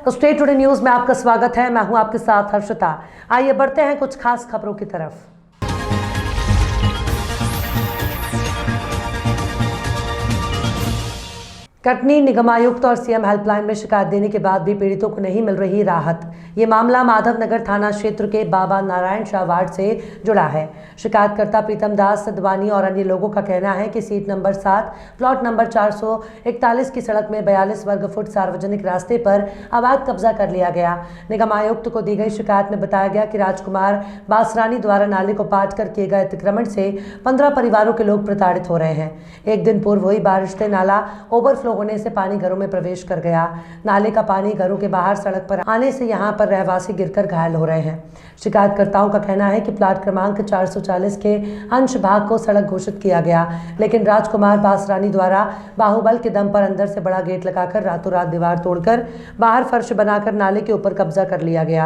State today news में आपका स्वागत है। मैं हूं आपके साथ हर्षिता। आइए बढ़ते हैं कुछ खास खबरों की तरफ। कटनी निगमायुक्त और सीएम हेल्पलाइन में शिकायत देने के बाद भी पीड़ितों को नहीं मिल रही राहत। ये मामला माधव नगर थाना क्षेत्र के बाबा नारायण शाह वार्ड से जुड़ा है। शिकायतकर्ता प्रीतम दास सदवानी और अन्य लोगों का कहना है कि सीट नंबर 7 प्लॉट नंबर 441 की सड़क में 42 वर्ग फुट सार्वजनिक रास्ते पर अवैध कब्जा कर लिया गया। निगमायुक्त को दी गई शिकायत में बताया गया कि राजकुमार बासरानी द्वारा नाले को पाट कर किए गए अतिक्रमण से 15 परिवारों के लोग प्रताड़ित हो रहे हैं। एक दिन पूर्व हुई बारिश से नाला ओवरफ्लो होने से पानी घरों में प्रवेश कर गया। नाले का पानी घरों के बाहर सड़क पर आने से यहां पर रहवासी गिरकर घायल हो रहे हैं। शिकायतकर्ताओं का कहना है कि प्लाट क्रमांक 440 के अंश भाग को सड़क घोषित किया गया, लेकिन राजकुमार बासरानी द्वारा बाहुबल के दम पर अंदर से बड़ा गेट लगाकर रातों रात दीवार तोड़कर बाहर फर्श बनाकर नाले के ऊपर कब्जा कर लिया गया।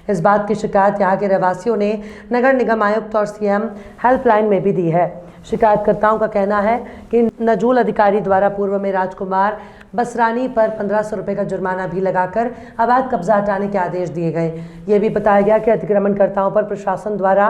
इस बात की शिकायत यहाँ के रहवासियों ने नगर निगम आयुक्त और सीएम हेल्पलाइन में भी दी है। शिकायतकर्ताओं का कहना है कि नजूल अधिकारी द्वारा पूर्व में राजकुमार बसरानी पर 1500 रुपये का जुर्माना भी लगाकर अवैध कब्जा हटाने के आदेश दिए गए। ये भी बताया गया कि अतिक्रमणकर्ताओं पर प्रशासन द्वारा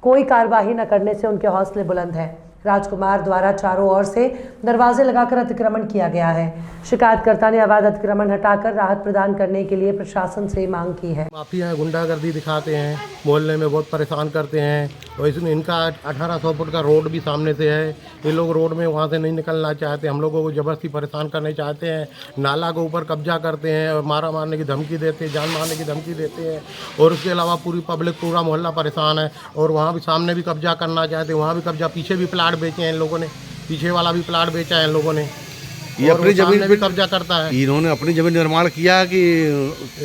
कोई कार्रवाई न करने से उनके हौसले बुलंद हैं। राजकुमार द्वारा चारों ओर से दरवाजे लगाकर अतिक्रमण किया गया है। शिकायतकर्ता ने अवैध अतिक्रमण हटाकर राहत प्रदान करने के लिए प्रशासन से मांग की है। माफिया गुंडागर्दी दिखाते हैं, मोहल्ले में बहुत परेशान करते हैं और इसमें इनका 1800 फुट का रोड भी सामने से है। ये लोग रोड में वहाँ से नहीं निकलना चाहते, हम लोगों को ज़बरदस्ती परेशान करना चाहते हैं। नाला के ऊपर कब्जा करते हैं और मारने की धमकी देते हैं, जान मारने की धमकी देते हैं। और उसके अलावा पूरी पब्लिक, पूरा मोहल्ला परेशान है। और वहाँ भी सामने भी कब्जा करना चाहते हैं, वहाँ भी कब्जा, पीछे भी प्लाट बेचे हैं इन लोगों ने, पीछे वाला भी प्लाट बेचा है इन लोगों ने। ये अपनी जमीन भी कब्जा करता है। इन्होंने अपनी जमीन निर्माण किया कि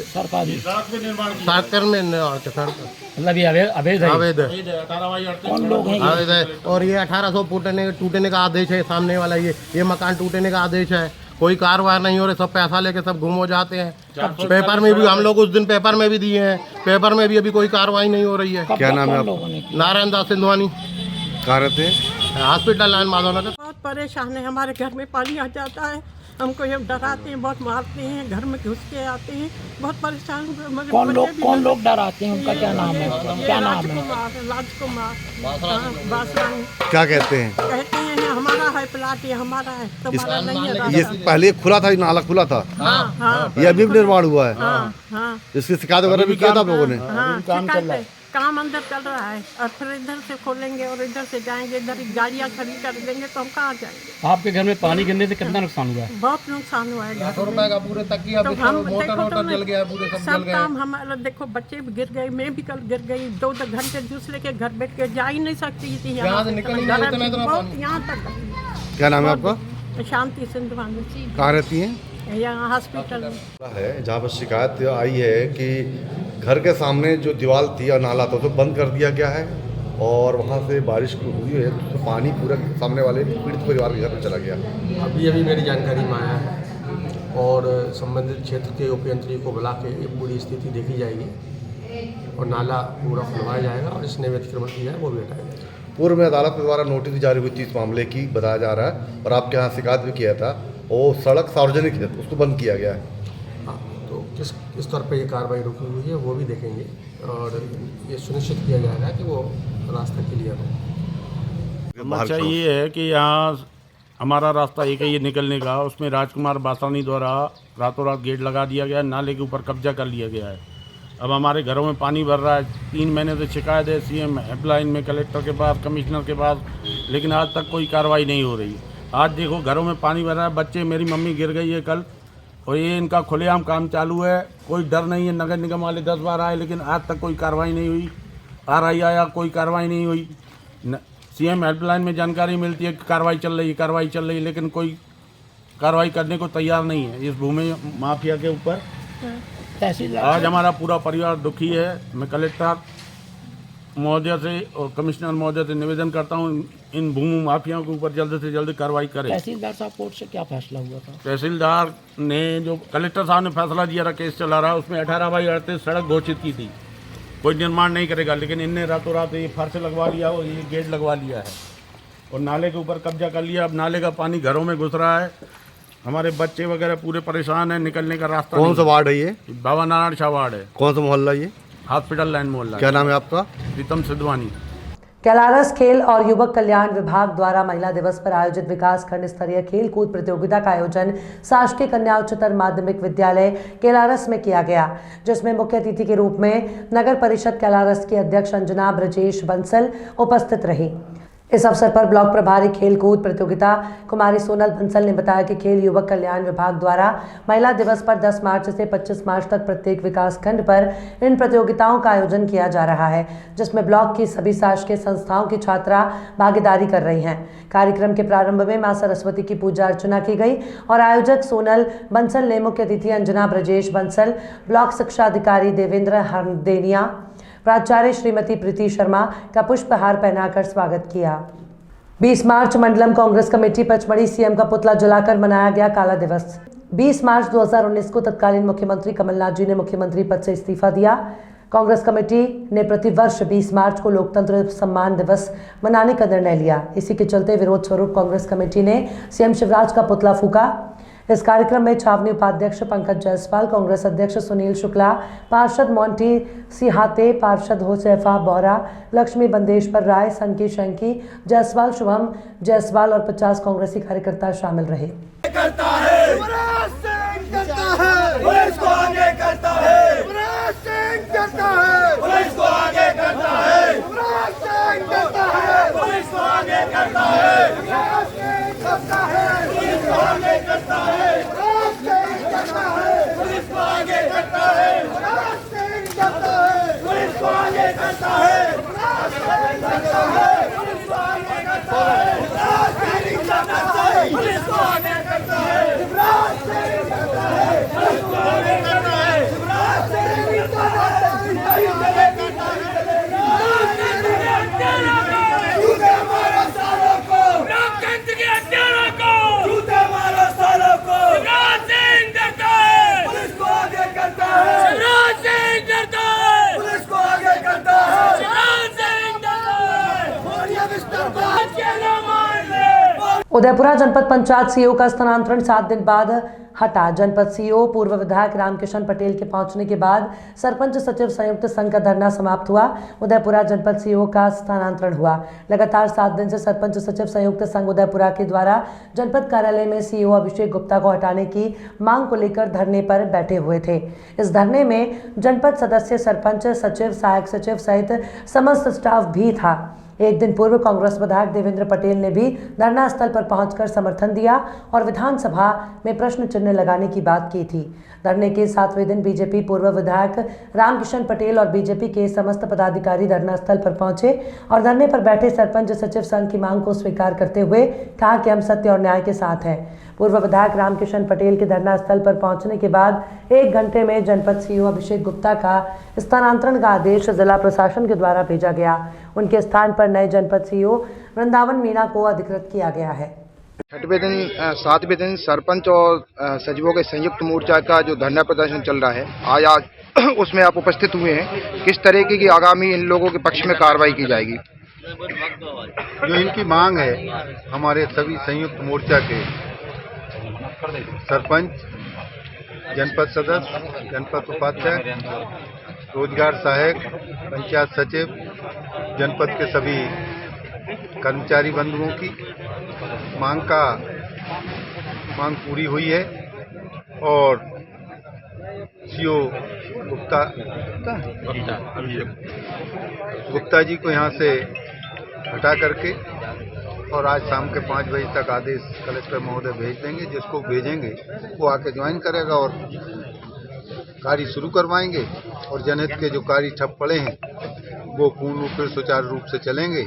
सरकारी अवैध है। और ये 1800 टूटने का आदेश है सामने वाला, ये मकान टूटने का आदेश है। कोई कार्रवाई नहीं हो रही, सब पैसा लेके सब गुम हो जाते हैं। पेपर में भी हम लोग उस दिन पेपर में भी दिए हैं, पेपर में भी अभी कोई कार्रवाई नहीं हो रही है। क्या नाम है आपका? नारायण दास सिंधवानी। कहाँ रहते हैं? Hospital line Madhav Nagar. बहुत परेशान है, हमारे घर में पानी आ जाता है, हमको ये डराते हैं, बहुत मारते हैं, घर में घुस के आते हैं, बहुत परेशान। कौन लोग डराते हैं? उनका क्या नाम है? क्या नाम है? राजकुमार बासरानी। क्या कहते हैं? कहते हैं हमारा है प्लाट, ये हमारा है, तुम्हारा नहीं है। ये पहले खुला था, नाला खुला था। हाँ, ये अभी भी निर्माण हुआ है। हाँ, इसकी शिकायत वगैरह भी किया था आप लोगों ने? काम अंदर चल रहा है और फिर इधर से खोलेंगे और इधर से जाएंगे, इधर गाड़ियाँ खड़ी कर देंगे तो हम कहाँ जाएंगे। आपके घर में पानी गिरने से कितना नुकसान हुआ है? बहुत नुकसान हुआ है। ₹200 का पूरे तकिया, मोटर जल गया, पूरे सब काम हमारा। देखो बच्चे भी गिर गए, मैं भी कल गिर गई। 2 घंटे दूसरे के घर बैठ के जा ही नहीं सकती थी यहाँ तक। क्या नाम है आपका? शांति सिंधवानी। कहाँ रहती हैं? यहाँ हॉस्पिटल है जहाँ पर शिकायत आई है कि घर के सामने जो दीवार थी और नाला था उसको बंद कर दिया गया है और वहाँ से बारिश हुई है तो पानी पूरा सामने वाले पीड़ित परिवार के घर में चला गया। अभी मेरी जानकारी में आया है और संबंधित क्षेत्र के उपयंत्री को बुला के ये पूरी स्थिति देखी जाएगी और नाला पूरा खुलवाया जाएगा और इसने अतिक्रमण किया है वो भी हटाया जाएगा। पूर्व में अदालत के द्वारा नोटिस जारी हुई थी इस मामले की, बताया जा रहा है, और आपके यहाँ शिकायत भी किया था। वो सड़क सार्वजनिक है, उसको बंद किया गया है। हाँ, तो किस स्तर पर ये कार्रवाई रुकी हुई है वो भी देखेंगे और ये सुनिश्चित किया जाएगा कि वो रास्ता क्लियर हो। समस्या ये है कि यहाँ हमारा रास्ता एक है ये निकलने का, उसमें राजकुमार बासरानी द्वारा रातों रात गेट लगा दिया गया, नाले के ऊपर कब्जा कर लिया गया है। अब हमारे घरों में पानी भर रहा है। 3 महीने से शिकायत है सीएम हेल्पलाइन में, कलेक्टर के पास, कमिश्नर के पास, लेकिन आज तक कोई कार्रवाई नहीं हो रही। आज देखो घरों में पानी भर रहा है, बच्चे, मेरी मम्मी गिर गई है कल, और ये इनका खुलेआम काम चालू है। कोई डर नहीं है। नगर निगम वाले 10 बार आए लेकिन आज तक कोई कार्रवाई नहीं हुई। RI आया, कोई कार्रवाई नहीं हुई। सीएम हेल्पलाइन में जानकारी मिलती है कि कार्रवाई चल रही है, लेकिन कोई कार्रवाई करने को तैयार नहीं है इस भूमि माफिया के ऊपर। आज हमारा पूरा परिवार दुखी है। मैं कलेक्टर महोदय से और कमिश्नर महोदय से निवेदन करता हूँ इन भूमि माफियाओं के ऊपर जल्द से जल्द कार्रवाई करें। तहसीलदार साहब कोर्ट से क्या फैसला हुआ था? तहसीलदार ने जो कलेक्टर साहब ने फैसला दिया था, केस चला रहा है, उसमें 18/38 सड़क घोषित की थी, कोई निर्माण नहीं करेगा, लेकिन इनने रातों रात ये फर्श लगवा लिया और ये गेट लगवा लिया है और नाले के ऊपर कब्जा कर लिया। अब नाले का पानी घरों में घुस रहा है हमारे बच्चे वगैरह पूरे परेशान हैं, निकलने का रास्ता कौन नहीं सा वार्ड है ये? है। बाबा नारायण शाह वार्ड है, कौन सा मोहल्ला ये? हॉस्पिटल लाइन मोहल्ला। क्या नाम है आपका? प्रीतम सिद्धवानी। कैलारस खेल और युवक कल्याण विभाग द्वारा महिला दिवस पर आयोजित विकास खंड स्तरीय खेल कूद प्रतियोगिता का आयोजन शासकीय कन्या उच्चतर माध्यमिक विद्यालय कैलारस में किया गया, जिसमें मुख्य अतिथि के रूप में नगर परिषद कैलारस की अध्यक्ष अंजना ब्रजेश बंसल उपस्थित रही। इस अवसर पर ब्लॉक प्रभारी खेल कूद प्रतियोगिता कुमारी सोनल बंसल ने बताया कि खेल युवक कल्याण विभाग द्वारा महिला दिवस पर 10 मार्च से 25 मार्च तक प्रत्येक विकास खंड पर इन प्रतियोगिताओं का आयोजन किया जा रहा है, जिसमें ब्लॉक की सभी शासकीय संस्थाओं की छात्रा भागीदारी कर रही हैं। कार्यक्रम के प्रारंभ में मां सरस्वती की पूजा अर्चना की गई और आयोजक सोनल बंसल ने मुख्य अतिथि अंजना ब्रजेश बंसल, ब्लॉक शिक्षा अधिकारी देवेंद्र हरदेनिया, प्राचार्य श्रीमती प्रीति शर्मा का पुष्पहार पहनाकर स्वागत किया। 20 मार्च मंडलम कांग्रेस कमेटी पचमढ़ी सीएम का पुतला जलाकर मनाया गया काला दिवस। 20 मार्च 2019 को तत्कालीन मुख्यमंत्री कमलनाथ जी ने मुख्यमंत्री पद से इस्तीफा दिया। कांग्रेस कमेटी ने प्रतिवर्ष 20 मार्च को लोकतंत्र सम्मान दिवस मनाने का निर्णय लिया। इसी के चलते विरोध स्वरूप कांग्रेस कमेटी ने सीएम शिवराज का पुतला फूका। इस कार्यक्रम में छावनी उपाध्यक्ष पंकज जायसवाल, कांग्रेस अध्यक्ष सुनील शुक्ला, पार्षद मोंटी सिहाते, पार्षद होसैफा बोरा, लक्ष्मी बंदेश्वर राय, सनकी शंकी जायसवाल, शुभम जायसवाल और 50 कांग्रेसी कार्यकर्ता शामिल रहे। उदयपुरा जनपद पंचायत सीईओ का स्थानांतरण 7 दिन बाद हटा। जनपद सीईओ पूर्व विधायक रामकिशन पटेल के पहुंचने के बाद सरपंच सचिव संयुक्त संघ का धरना समाप्त हुआ। उदयपुरा जनपद सीईओ का स्थानांतरण हुआ। लगातार 7 दिन से सरपंच सचिव संयुक्त संघ उदयपुरा के द्वारा जनपद कार्यालय में सीईओ अभिषेक गुप्ता को हटाने की मांग को लेकर धरने पर बैठे हुए थे। इस धरने में जनपद सदस्य, सरपंच, सचिव, सहायक सचिव सहित समस्त स्टाफ भी था। एक दिन पूर्व कांग्रेस विधायक देवेंद्र पटेल ने भी धरना स्थल पर पहुंचकर समर्थन दिया और विधानसभा में प्रश्न चिन्ह लगाने की बात की थी। धरने के 7वें दिन बीजेपी पूर्व विधायक रामकिशन पटेल और बीजेपी के समस्त पदाधिकारी धरना स्थल पर पहुंचे और धरने पर बैठे सरपंच सचिव संघ की मांग को स्वीकार करते हुए कहा कि हम सत्य और न्याय के साथ हैं। पूर्व विधायक रामकिशन पटेल के धरना स्थल पर पहुंचने के बाद 1 घंटे में जनपद सीईओ अभिषेक गुप्ता का स्थानांतरण का आदेश जिला प्रशासन के द्वारा भेजा गया। उनके स्थान पर नए जनपद सीईओ वृंदावन मीणा को अधिकृत किया गया है। 7वें दिन सरपंच और सचिवों के संयुक्त मोर्चा का जो धरना प्रदर्शन चल रहा है आज उसमें आप उपस्थित हुए हैं। किस तरीके की आगामी इन लोगों के पक्ष में कार्रवाई की जाएगी? जो इनकी मांग है, हमारे सभी संयुक्त मोर्चा के सरपंच, जनपद सदस्य, जनपद उपाध्यक्ष, रोजगार सहायक, पंचायत सचिव, जनपद के सभी कर्मचारी बंधुओं की मांग पूरी हुई है और सीईओ गुप्ता जी को यहाँ से हटा करके और आज शाम के 5 बजे तक आदेश कलेक्टर महोदय भेज देंगे। जिसको भेजेंगे वो आके ज्वाइन करेगा और कार्य शुरू करवाएंगे और जनहित के जो कार्य ठप पड़े हैं वो पूर्ण रूप से सुचारू रूप से चलेंगे।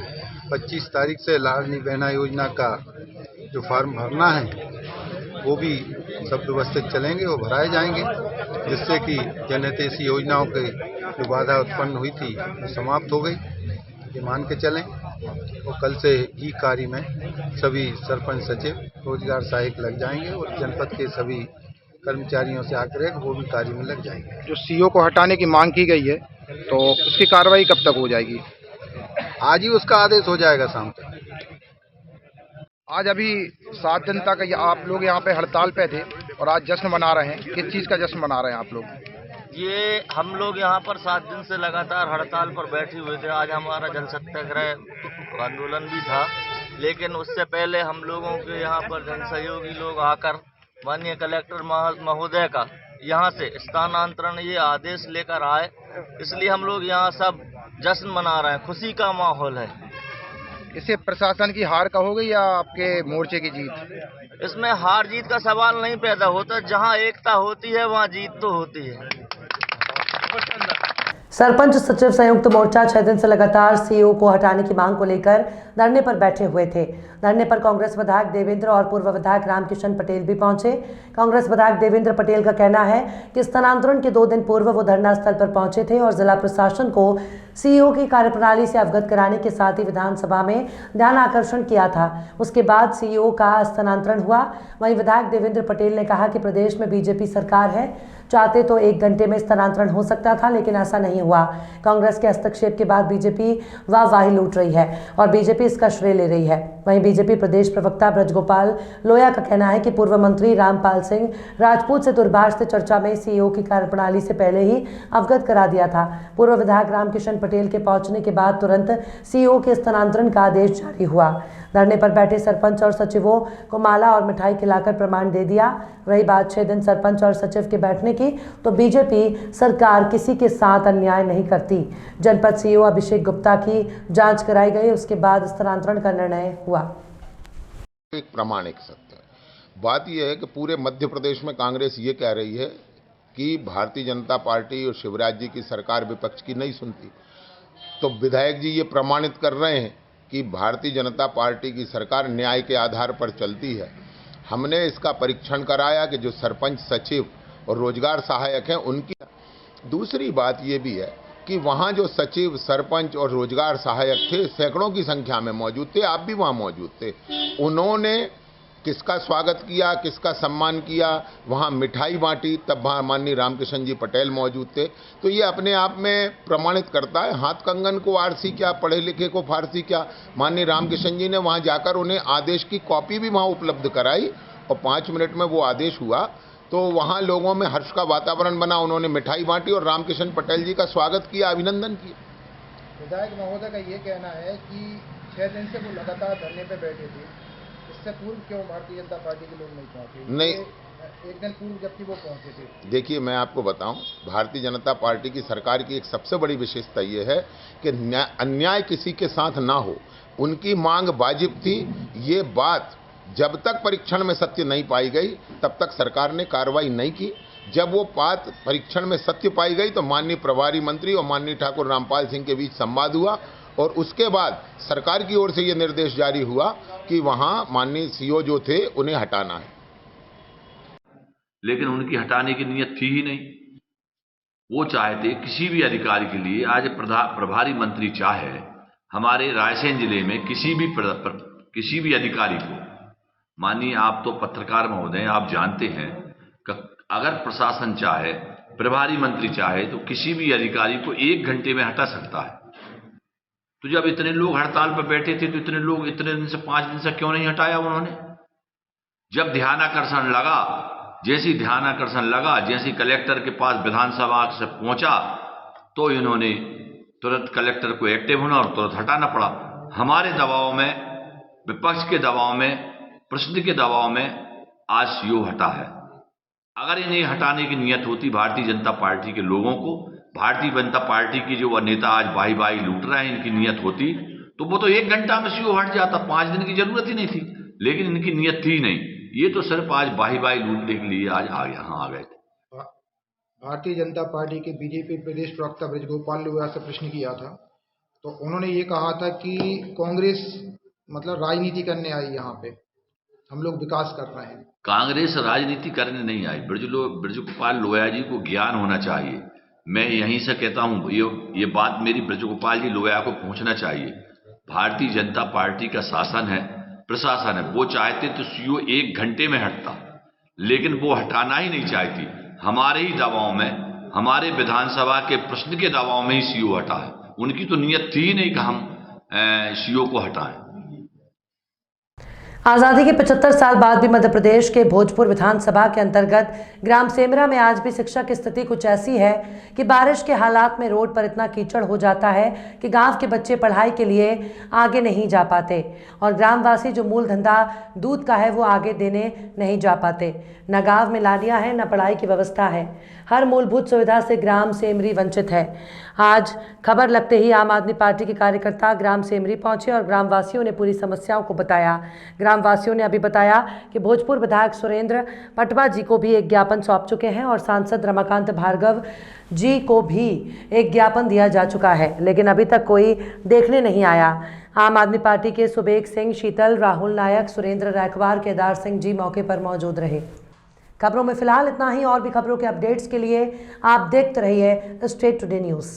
25 तारीख से लाडली बहना योजना का जो फॉर्म भरना है वो भी सब व्यवस्थित चलेंगे, वो भराए जाएंगे, जिससे कि जनहितैषी योजनाओं के जो बाधा उत्पन्न हुई थी वो समाप्त हो गई। ये मान के चलें और कल से ही कार्य में सभी सरपंच, सचिव, रोजगार सहायक लग जाएंगे और जनपद के सभी कर्मचारियों से आग्रह वो भी कार्य में लग जाएंगे। जो सीईओ को हटाने की मांग की गई है तो उसकी कार्रवाई कब तक हो जाएगी? आज ही उसका आदेश हो जाएगा शाम तक। आज अभी 7 दिन तक आप लोग यहाँ पे हड़ताल पे थे और आज जश्न मना रहे हैं। किस चीज़ का जश्न मना रहे हैं आप लोग? ये हम लोग यहाँ पर 7 दिन से लगातार हड़ताल पर बैठे हुए थे। आज हमारा जल सत्याग्रह आंदोलन भी था, लेकिन उससे पहले हम लोगों के यहाँ पर जन सहयोगी लोग आकर माननीय कलेक्टर महोदय का यहाँ से स्थानांतरण ये आदेश लेकर आए, इसलिए हम लोग यहाँ सब जश्न मना रहे हैं। खुशी का माहौल है। इसे प्रशासन की हार कहोगे या आपके मोर्चे की जीत? इसमें हार जीत का सवाल नहीं पैदा होता। जहाँ एकता होती है वहाँ जीत तो होती है। सरपंच सचिव संयुक्त मोर्चा 6 दिन से लगातार सीईओ को हटाने की मांग को लेकर धरने पर बैठे हुए थे। धरने पर कांग्रेस विधायक देवेंद्र और पूर्व विधायक रामकिशन पटेल भी पहुंचे। कांग्रेस विधायक देवेंद्र पटेल का कहना है कि स्थानांतरण के 2 दिन पूर्व वो धरना स्थल पर पहुंचे थे और जिला प्रशासन को सीईओ की कार्यप्रणाली से अवगत कराने के साथ ही विधानसभा में ध्यान आकर्षण किया था। उसके बाद सीईओ का स्थानांतरण हुआ। वहीं विधायक देवेंद्र पटेल ने कहा कि प्रदेश में बीजेपी सरकार है, चाहते तो 1 घंटे में स्थानांतरण हो सकता था, लेकिन ऐसा नहीं हुआ। कांग्रेस के हस्तक्षेप के बाद बीजेपी वाहवाही लूट रही है और बीजेपी इसका श्रेय ले रही है। वहीं बीजेपी प्रदेश प्रवक्ता ब्रजगोपाल लोया का कहना है कि पूर्व मंत्री रामपाल सिंह राजपूत से दूरभाष से चर्चा में सीईओ की कार्यप्रणाली से पहले ही अवगत करा दिया था। पूर्व विधायक रामकिशन पटेल के पहुंचने के बाद तुरंत सीईओ के स्थानांतरण का आदेश जारी हुआ। धरने पर बैठे सरपंच और सचिवों को माला और मिठाई खिलाकर प्रमाण दे दिया। रही बात 6 दिन सरपंच और सचिव के बैठने की, तो बीजेपी सरकार किसी के साथ अन्याय नहीं करती। जनपद सीईओ अभिषेक गुप्ता की जांच कराई गई, उसके बाद स्थानांतरण का निर्णय हुआ। एक प्रामाणिक सत्य है। बात यह है कि पूरे मध्य प्रदेश में कांग्रेस ये कह रही है कि भारतीय जनता पार्टी और शिवराज जी की सरकार विपक्ष की नहीं सुनती, तो विधायक जी ये प्रमाणित कर रहे हैं कि भारतीय जनता पार्टी की सरकार न्याय के आधार पर चलती है। हमने इसका परीक्षण कराया कि जो सरपंच, सचिव और रोजगार सहायक हैं उनकी। दूसरी बात ये भी है कि वहाँ जो सचिव, सरपंच और रोजगार सहायक थे सैकड़ों की संख्या में मौजूद थे, आप भी वहाँ मौजूद थे। उन्होंने किसका स्वागत किया, किसका सम्मान किया, वहाँ मिठाई बांटी, तब वहाँ माननीय रामकिशन जी पटेल मौजूद थे। तो ये अपने आप में प्रमाणित करता है, हाथ कंगन को आरसी क्या, पढ़े लिखे को फारसी क्या। माननीय रामकिशन जी ने वहाँ जाकर उन्हें आदेश की कॉपी भी वहाँ उपलब्ध कराई और 5 मिनट में वो आदेश हुआ, तो वहाँ लोगों में हर्ष का वातावरण बना। उन्होंने मिठाई बांटी और रामकिशन पटेल जी का स्वागत किया, अभिनंदन किया। विधायक महोदय का ये कहना है कि 6 दिन से वो लगातार धरने पे बैठे थे, इससे पूर्व क्यों भारतीय जनता पार्टी के लोग नहीं पहुंचे? नहीं, 1 दिन पूर्व जबकि वो पहुंचे थे। देखिए, मैं आपको बताऊं, भारतीय जनता पार्टी की सरकार की एक सबसे बड़ी विशेषता ये है कि अन्याय किसी के साथ ना हो। उनकी मांग वाजिब थी। ये बात जब तक परीक्षण में सत्य नहीं पाई गई तब तक सरकार ने कार्रवाई नहीं की। जब वो बात परीक्षण में सत्य पाई गई तो माननीय प्रभारी मंत्री और माननीय ठाकुर रामपाल सिंह के बीच संवाद हुआ और उसके बाद सरकार की ओर से ये निर्देश जारी हुआ कि वहाँ माननीय सीईओ जो थे उन्हें हटाना है। लेकिन उनकी हटाने की नीयत थी ही नहीं। वो चाहते किसी भी अधिकारी के लिए, आज प्रभारी मंत्री चाहे हमारे रायसेन जिले में किसी भी अधिकारी को, मानिए आप तो पत्रकार महोदय, आप जानते हैं अगर प्रशासन चाहे, प्रभारी मंत्री चाहे तो किसी भी अधिकारी को 1 घंटे में हटा सकता है। तो जब इतने लोग हड़ताल पर बैठे थे तो इतने लोग इतने दिन से 5 दिन से क्यों नहीं हटाया उन्होंने? जब ध्यानाकर्षण लगा, जैसी ध्यानाकर्षण लगा, जैसी कलेक्टर के पास विधानसभा से पहुंचा तो इन्होंने तुरंत कलेक्टर को एक्टिव होना और तुरंत हटाना पड़ा। हमारे दबाव में, विपक्ष के दबाव में, प्रश्न के दबाव में आज सीईओ हटा है। अगर इन्हें हटाने की नीयत होती भारतीय जनता पार्टी के लोगों को, भारतीय जनता पार्टी की जो नेता आज बाही लूट रहे हैं, इनकी नीयत होती तो वो तो 1 घंटा में सीईओ हट जाता, 5 दिन की जरूरत ही नहीं थी। लेकिन इनकी नीयत थी नहीं, ये तो सिर्फ आज बाही लूटने के लिए आज यहाँ आ गए थे। भारतीय जनता पार्टी के बीजेपी प्रदेश प्रवक्ता ब्रजगोपाल लोया से प्रश्न किया था तो उन्होंने ये कहा था कि कांग्रेस मतलब राजनीति करने आई, यहाँ पे हम लोग विकास कर रहे हैं। कांग्रेस राजनीति करने नहीं आई। ब्रजगोपाल लोया जी को ज्ञान होना चाहिए। मैं यहीं से कहता हूं, ये बात मेरी ब्रजगोपाल जी लोया को पहुंचना चाहिए। भारतीय जनता पार्टी का शासन है, प्रशासन है, वो चाहते तो सीईओ 1 घंटे में हटता, लेकिन वो हटाना ही नहीं चाहती। हमारे ही दबाव में, हमारे विधानसभा के प्रश्न के दबाव में ही सीईओ हटा है। उनकी तो नीयत थी ही नहीं कि हम सीईओ को हटाएं। आज़ादी के 75 साल बाद भी मध्य प्रदेश के भोजपुर विधानसभा के अंतर्गत ग्राम सेमरा में आज भी शिक्षा की स्थिति कुछ ऐसी है कि बारिश के हालात में रोड पर इतना कीचड़ हो जाता है कि गांव के बच्चे पढ़ाई के लिए आगे नहीं जा पाते और ग्रामवासी जो मूल धंधा दूध का है वो आगे देने नहीं जा पाते। न गांव में नालियां हैं, न पढ़ाई की व्यवस्था है। हर मूलभूत सुविधा से ग्राम सेमरी वंचित है। आज खबर लगते ही आम आदमी पार्टी के कार्यकर्ता ग्राम सेमरी पहुंचे और ग्रामवासियों ने पूरी समस्याओं को बताया। ग्रामवासियों ने अभी बताया कि भोजपुर विधायक सुरेंद्र पटवा जी को भी एक ज्ञापन सौंप चुके हैं और सांसद रमाकांत भार्गव जी को भी एक ज्ञापन दिया जा चुका है, लेकिन अभी तक कोई देखने नहीं आया। आम आदमी पार्टी के सुबेग सिंह, शीतल, राहुल नायक, सुरेंद्र रैकवार, केदार सिंह जी मौके पर मौजूद रहे। खबरों में फिलहाल इतना ही। और भी खबरों के अपडेट्स के लिए आप देखते रहिए स्टेट टुडे न्यूज़।